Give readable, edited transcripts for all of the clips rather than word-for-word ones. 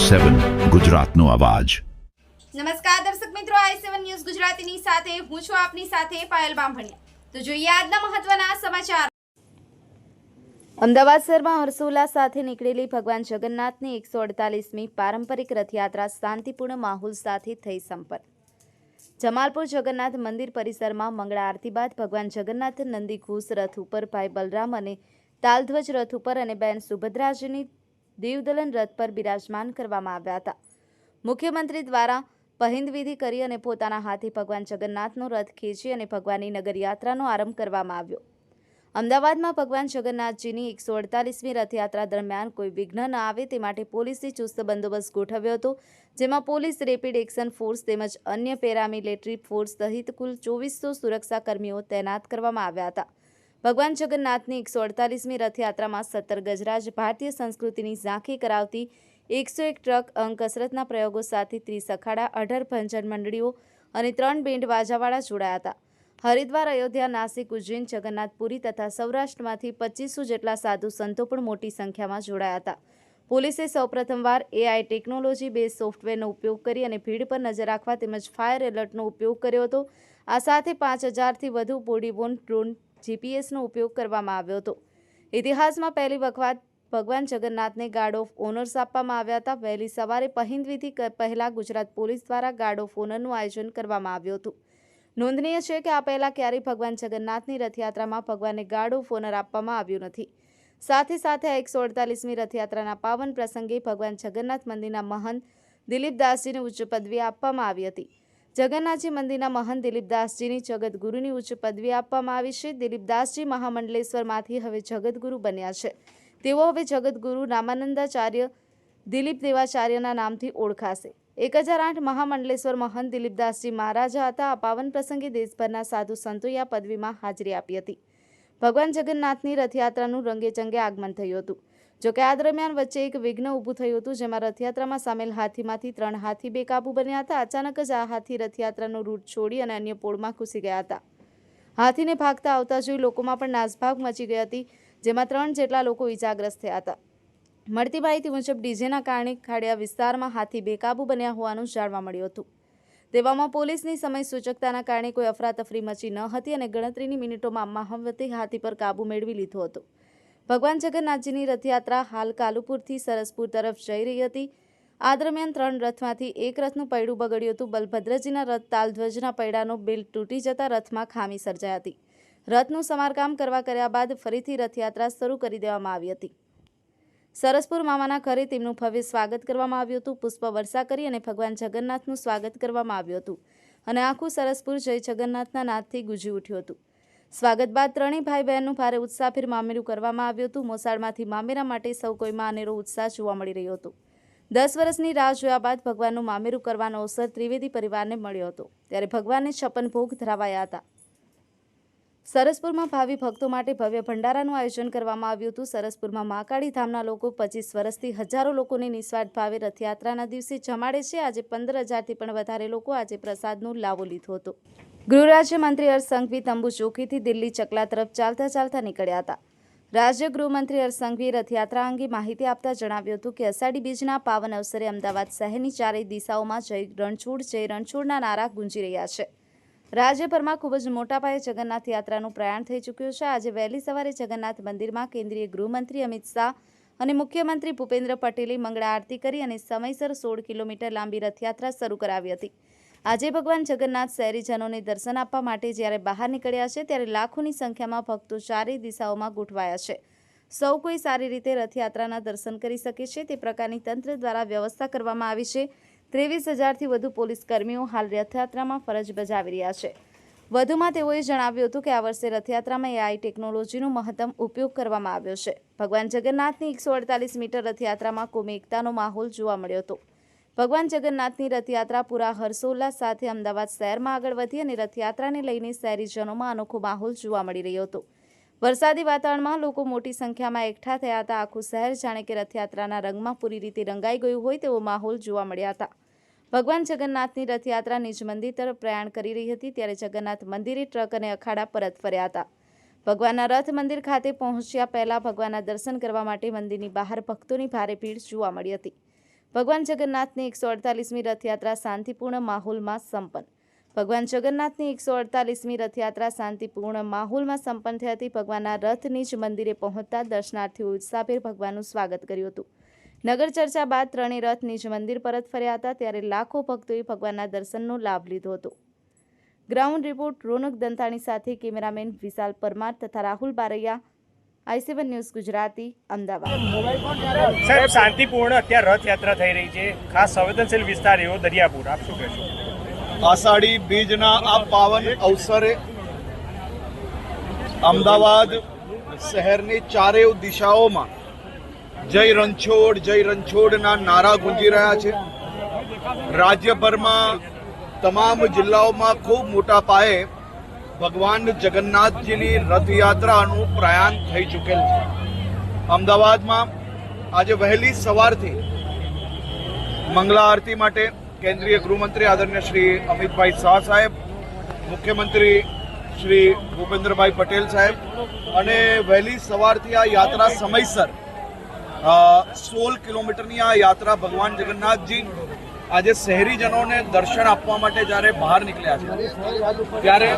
i7 ગુજરાતનો અવાજ। નમસ્કાર દર્શક મિત્રો, i7 ન્યૂઝ ગુજરાતીની સાથે હું છું આપની સાથે પાયલ બામભણિયા। તો જોઈએ આજના મહત્વના સમાચાર। અમદાવાદ શહેરમાં હર્ષોલ્લાસ સાથે નીકળેલી ભગવાન જગન્નાથની 148મી પારંપરિક રથયાત્રા શાંતિપૂર્ણ માહોલ સાથે થઈ સંપન્ન। જમાલપુર જગન્નાથ મંદિર પરિસરમાં મંગળા આરતી બાદ ભગવાન જગન્નાથ નંદીઘોષ રથ ઉપર, ભાઈ બલરામ અને તાલધ્વજ રથ ઉપર અને બહેન સુભદ્રાજીની દેવદલન રથ પર બિરાજમાન કરવામાં આવ્યા હતા। મુખ્યમંત્રી દ્વારા પહિંદ વિધિ કરી અને પોતાના હાથે ભગવાન જગન્નાથનો રથ ખેંચી અને ભગવાનની નગરયાત્રાનો આરંભ કરવામાં આવ્યો। અમદાવાદમાં ભગવાન જગન્નાથજીની 148મી રથયાત્રા દરમિયાન કોઈ વિઘ્ન ન આવે તે માટે પોલીસે ચુસ્ત બંદોબસ્ત ગોઠવ્યો હતો, જેમાં પોલીસ, રેપિડ એક્શન ફોર્સ તેમજ અન્ય પેરામિલિટરી ફોર્સ સહિત કુલ 2400 સુરક્ષાકર્મીઓ તૈનાત કરવામાં આવ્યા હતા। ભગવાન જગન્નાથની 148મી રથયાત્રામાં 17 ગજરાજ ભારતીય સંસ્કૃતિની ઝાંખી કરાવતી 101 ટ્રક અંક કસરતના પ્રયોગો સાથે 30 અખાડા, 18 ભજન મંડળીઓ અને 3 બેન્ડ વાજાવાળા જોડાયા હતા। હરિદ્વાર, અયોધ્યા, નાસિક, ઉજ્જૈન, જગન્નાથપુરી તથા સૌરાષ્ટ્રમાંથી 2500 જેટલા સાધુ સંતો પણ મોટી સંખ્યામાં જોડાયા હતા। પોલીસે સૌપ્રથમવાર AI ટેકનોલોજી બેઝ સોફ્ટવેરનો ઉપયોગ કરી અને ભીડ પર નજર રાખવા તેમજ ફાયર એલર્ટનો ઉપયોગ કર્યો હતો। આ સાથે 5000થી વધુ બોડીવોર્ન ડ્રોન GPSનો ઉપયોગ કરવામાં આવ્યો હતો। ઇતિહાસમાં પહેલી વખત ભગવાન જગન્નાથને ગાર્ડ ઓફ ઓનર્સ આપવામાં આવ્યા હતા। વહેલી સવારે પહિંદ વિધિ પહેલા ગુજરાત પોલીસ દ્વારા ગાર્ડ ઓફ ઓનરનું આયોજન કરવામાં આવ્યું હતું। નોંધનીય છે કે આ પહેલા ક્યારેય ભગવાન જગન્નાથની રથયાત્રામાં ભગવાનને ગાર્ડ ઓફ ઓનર આપવામાં આવ્યું નથી। સાથે સાથે 148મી રથયાત્રાના પાવન પ્રસંગે ભગવાન જગન્નાથ મંદિરના મહંત દિલીપદાસજીને ઉચ્ચ પદવી આપવામાં આવી હતી। જગન્નાથજી મંદિરના મહંત દિલીપદાસજીની જગતગુરુની ઉચ્ચ પદવી આપવામાં આવી છે। દિલીપદાસજી મહામંડલેશ્વરમાંથી હવે જગતગુરુ બન્યા છે। તેઓ હવે જગતગુરુ રામાનંદાચાર્ય દિલીપ દેવાચાર્યના નામથી ઓળખાશે। 1008 મહામંડલેશ્વર મહંત દિલીપદાસજી મહારાજા હતા। આ પાવન પ્રસંગે દેશભરના સાધુ સંતોએ આ પદવીમાં હાજરી આપી હતી। ભગવાન જગન્નાથની રથયાત્રાનું રંગેચંગે આગમન થયું હતું। જોકે આ દરમિયાન વચ્ચે એક વિઘ્ન ઊભું થયું હતું, જેમાં રથયાત્રામાં સામેલ હાથીમાંથી 3 હાથી બેકાબૂ બન્યા હતા। અચાનક જ આ હાથી રથયાત્રાનો રૂટ છોડી અને અન્ય પોળમાં ઘૂસી ગયા હતા। હાથીને ભાગતા આવતા જોઈ લોકોમાં પણ નાસભાગ મચી ગઈ હતી, જેમાં 3 જેટલા લોકો ઇજાગ્રસ્ત થયા હતા। મળતી માહિતી મુજબ ડીજેના કારણે ખાડિયા વિસ્તારમાં હાથી બેકાબૂ બન્યા હોવાનું જાણવા મળ્યું હતું। તેવામાં પોલીસની સમય સૂચકતાના કારણે કોઈ અફરાતફરી મચી ન હતી અને ગણતરીની મિનિટોમાં મહામતે હાથી પર કાબૂ મેળવી લીધો હતો। ભગવાન જગન્નાથજીની રથયાત્રા હાલ કાલુપુરથી સરસપુર તરફ જઈ રહી હતી। આ દરમિયાન 3 રથમાંથી એક રથનું પૈડું બગડ્યું હતું। બલભદ્રજીના રથ તાલધ્વજના પૈડાનો બેલ્ટ તૂટી જતા રથમાં ખામી સર્જાઈ હતી। રથનું સમારકામ કર્યા બાદ ફરીથી રથયાત્રા શરૂ કરી દેવામાં આવી હતી। સરસપુર મામાના ઘરે તેમનું ભવ્ય સ્વાગત કરવામાં આવ્યું હતું। પુષ્પ વર્ષા કરી અને ભગવાન જગન્નાથનું સ્વાગત કરવામાં આવ્યું હતું અને આખું સરસપુર જય જગન્નાથના નાદથી ગુંજી ઉઠ્યું હતું। સ્વાગત બાદ ત્રણેય ભાઈ બહેનનું ભારે ઉત્સાહભેર મામેરું કરવામાં આવ્યું હતું। મોસાળમાંથી મામેરા માટે સૌ કોઈમાં અનેરો ઉત્સાહ જોવા મળી રહ્યો હતો। 10 વર્ષની રાહ જોયા બાદ ભગવાનનું મામેરું કરવાનો અવસર ત્રિવેદી પરિવારને મળ્યો હતો, ત્યારે ભગવાનને 56 ભોગ ધરાવાયા હતા। સરસપુરમાં ભાવિ ભક્તો માટે ભવ્ય ભંડારાનું આયોજન કરવામાં આવ્યું હતું। સરસપુરમાં મહાકાળી ધામના લોકો 25 વર્ષથી હજારો લોકોને નિસ્વાર્થ ભાવે રથયાત્રાના દિવસે જમાડે છે। આજે 15000થી પણ વધારે લોકો આજે પ્રસાદનો લાવો લીધો હતો। ગૃહ રાજ્યમંત્રી હર્ષ સંઘવી તંબુ ચોકીથી દિલ્હી ચકલા તરફ ચાલતા નીકળ્યા હતા। રાજ્ય ગૃહમંત્રી હર્ષ સંઘવીએ રથયાત્રા અંગે માહિતી આપતા જણાવ્યું હતું કે અષાઢી બીજના પાવન અવસરે અમદાવાદ શહેરની ચારેય દિશાઓમાં જય રણછોડના નારા ગુંજી રહ્યા છે। રાજ્યભરમાં ખૂબ જ મોટા પાયે જગન્નાથ યાત્રાનું પ્રયાણ થઈ ચૂક્યું છે। આજે વહેલી સવારે જગન્નાથ મંદિરમાં કેન્દ્રીય ગૃહમંત્રી અમિત શાહ અને મુખ્યમંત્રી ભૂપેન્દ્ર પટેલે મંગળા આરતી કરી અને સમયસર 16 કિલોમીટર લાંબી રથયાત્રા શરૂ કરાવી હતી। આજે ભગવાન જગન્નાથ શહેરીજનોને દર્શન આપવા માટે જ્યારે બહાર નીકળ્યા છે, ત્યારે લાખોની સંખ્યામાં ભક્તો ચારેય દિશાઓમાં ગોઠવાયા છે। સૌ કોઈ સારી રીતે રથયાત્રાના દર્શન કરી શકે છે તે પ્રકારની તંત્ર દ્વારા વ્યવસ્થા કરવામાં આવી છે। 23000થી વધુ પોલીસ કર્મીઓ હાલ રથયાત્રામાં ફરજ બજાવી રહ્યા છે। વધુમાં તેઓએ જણાવ્યું હતું કે આ વર્ષે રથયાત્રામાં AI ટેકનોલોજીનો મહત્તમ ઉપયોગ કરવામાં આવ્યો છે। ભગવાન જગન્નાથની 148 મીટર રથયાત્રામાં કોમી એકતાનો માહોલ જોવા મળ્યો હતો। ભગવાન જગન્નાથની રથયાત્રા પૂરા હર્ષોલ્લાસ સાથે અમદાવાદ શહેરમાં આગળ વધી અને રથયાત્રાને લઈને શહેરીજનોમાં અનોખો માહોલ જોવા મળી રહ્યો હતો। વરસાદી વાતાવરણમાં લોકો મોટી સંખ્યામાં એકઠા થયા હતા। આખું શહેર જાણે કે રથયાત્રાના રંગમાં પૂરી રીતે રંગાઈ ગયું હોય તેવો માહોલ જોવા મળ્યા હતા। ભગવાન જગન્નાથની રથયાત્રા નિજ મંદિર તરફ પ્રયાણ કરી રહી હતી, ત્યારે જગન્નાથ મંદિરે ટ્રક અને અખાડા પરત ફર્યા હતા। ભગવાનના રથ મંદિર ખાતે પહોંચ્યા પહેલા ભગવાનના દર્શન કરવા માટે મંદિરની બહાર ભક્તોની ભારે ભીડ જોવા મળી હતી। ભગવાન જગન્નાથની 148મી રથયાત્રા શાંતિપૂર્ણ માહોલમાં સંપન્ન. ભગવાન જગન્નાથની 148મી રથયાત્રા શાંતિપૂર્ણ માહોલમાં સંપન્ન થઈ હતી. ભગવાનના રથની જ મંદિરે પહોંચતા દર્શનાર્થીઓ ઉત્સાહભેર ભગવાનનું સ્વાગત કર્યું હતું. નગર ચર્ચા બાદ ત્રણેય રથ નિજ મંદિર પરત ફર્યા હતા. ત્યારે લાખો ભક્તોએ ભગવાનના દર્શનનો લાભ લીધો હતો. ગ્રાઉન્ડ રિપોર્ટ રોનક દંતાણી સાથે કેમેરામેન વિશાલ પરમાર તથા રાહુલ બારૈયા, i7 ન્યૂઝ ગુજરાતી, અમદાવાદ. સાહેબ, શાંતિપૂર્ણ અત્યારે રથયાત્રા થઈ રહી છે, ખાસ સંવેદનશીલ વિસ્તાર એવો દરિયાપુર, આપ શું કહેશો? આષાઢી બીજના આ પાવન અવસરે અમદાવાદ શહેરની ચારેય દિશાઓમાં જય રણછોડના નારા ગુંજી રહ્યા છે. રાજ્યભરમાં તમામ જિલ્લાઓમાં ખૂબ મોટા પાયે ભગવાન જગન્નાથજીની રથયાત્રાનું પ્રયાણ થઈ ચૂકેલ છે. અમદાવાદમાં આજે વહેલી સવારથી મંગળા આરતી માટે કેન્દ્રીય ગૃહમંત્રી આદરણીય શ્રી અમિતભાઈ શાહ સાહેબ, મુખ્યમંત્રી શ્રી ભૂપેન્દ્રભાઈ પટેલ સાહેબ અને વહેલી સવારથી આ યાત્રા સમયસર 16 કિલોમીટરની આ યાત્રા ભગવાન જગન્નાથજી આજે શહેરીજનોને દર્શન આપવા માટે જ્યારે બહાર નીકળ્યા છે ત્યારે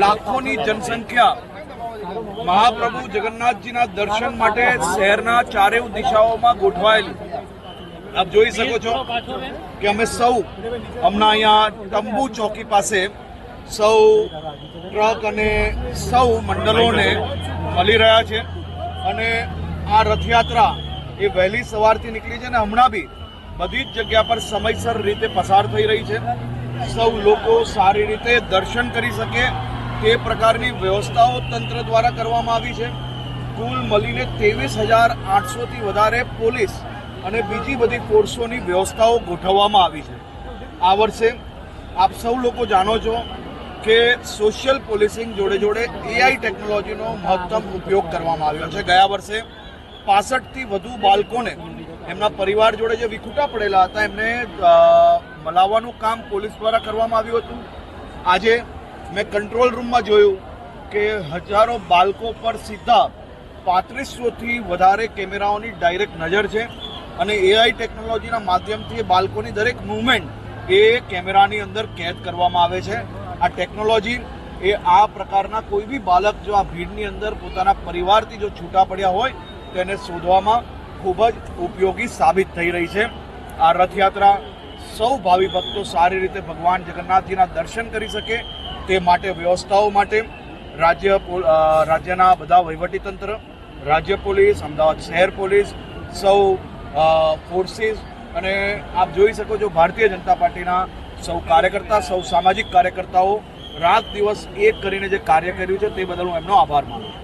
લાખોની જનસંખ્યા મહાપ્રભુ જગન્નાથજીના દર્શન માટે શહેરના ચારેય દિશાઓમાં ગોઠવાયેલી. આપ જોઈ શકો છો કે અમે સૌ હમણાં અહીંયા તંબુ ચોકી પાસે સૌ ટ્રક અને સૌ મંડળોને મળી રહ્યા છે અને આ રથયાત્રા એ વહેલી સવારથી નીકળી છે અને હમણાં બી બધી જ જગ્યા પર સમયસર રીતે પસાર થઈ રહી છે. સૌ લોકો સારી રીતે દર્શન કરી શકે તે પ્રકારની વ્યવસ્થાઓ તંત્ર દ્વારા કરવામાં આવી છે. કુલ મળીને 23,800થી વધારે પોલીસ અને બીજી બધી ફોર્સોની વ્યવસ્થાઓ ગોઠવવામાં આવી છે. આ વર્ષે આપ સૌ લોકો જાણો છો કે સોશિયલ પોલીસિંગ જોડે જોડે AI ટેકનોલોજીનો મહત્તમ ઉપયોગ કરવામાં આવ્યો છે. ગયા વર્ષે 65થી વધુ બાળકોને એમના પરિવાર જોડે જે વિખૂટા પડેલા હતા એમને મલાવવાનું કામ પોલીસ દ્વારા કરવામાં આવ્યું હતું. આજે મેં કંટ્રોલ રૂમમાં જોયું કે હજારો બાળકો પર સીધા 3500થી વધારે કેમેરાઓની ડાયરેક્ટ નજર છે અને AI ટેકનોલોજીના માધ્યમથી એ બાળકોની દરેક મૂવમેન્ટ એ કેમેરાની અંદર કેદ કરવામાં આવે છે. આ ટેકનોલોજી એ આ પ્રકારના કોઈ બી બાળક જો આ ભીડની અંદર પોતાના પરિવારથી જો છૂટા પડ્યા હોય તેને શોધવામાં ખૂબ જ ઉપયોગી સાબિત થઈ રહી છે. આ રથયાત્રા સૌ ભાવિ ભક્તો સારી રીતે ભગવાન જગન્નાથજીના દર્શન કરી શકે તે માટે વ્યવસ્થાઓ માટે રાજ્યના બધા વહીવટીતંત્ર, રાજ્ય પોલીસ, અમદાવાદ શહેર પોલીસ, સૌ ફોર્સિસ અને આપ જોઈ શકો છો ભારતીય જનતા પાર્ટીના સૌ કાર્યકર્તા, સૌ સામાજિક કાર્યકર્તાઓ રાત દિવસ એક કરીને જે કાર્ય કર્યું છે તે બદલ હું એમનો આભાર માનું છું.